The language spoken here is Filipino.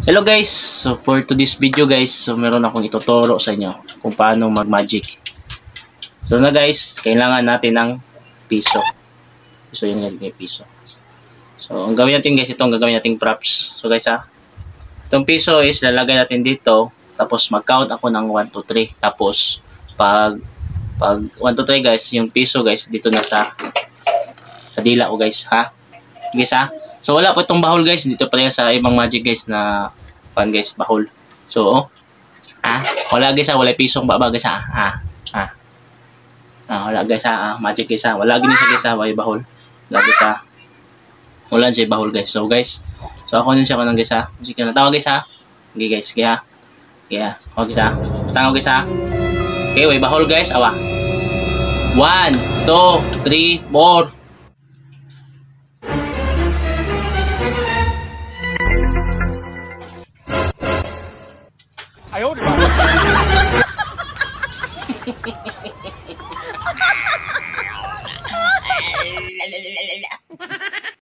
Hello guys, so for today's video guys, so meron akong ituturo sa inyo kung paano mag-magic. So na guys, kailangan natin ng piso. So yun nga, may piso. So ang gawin natin guys, itong gagawin nating props. So guys itong piso is lalagay natin dito, tapos mag-count ako ng 1, 2, 3. Tapos pag 1, 2, 3 guys, yung piso guys dito na sa dila ko guys, ha? Guys So wala po itong bahol guys, dito pala sa ibang magic guys na pan guys, bahol. So wala guys wala pisong baba guys wala guys magic guys wala gini sa guys wala bahol. Wala guys wala siya bahol guys. So guys, so ako din siya ko ng guys Sige na tawa guys Okay guys, okay okay guys tawa guys Okay, way bahol guys, 1, 2, 3, 4. Ayaw, di ba?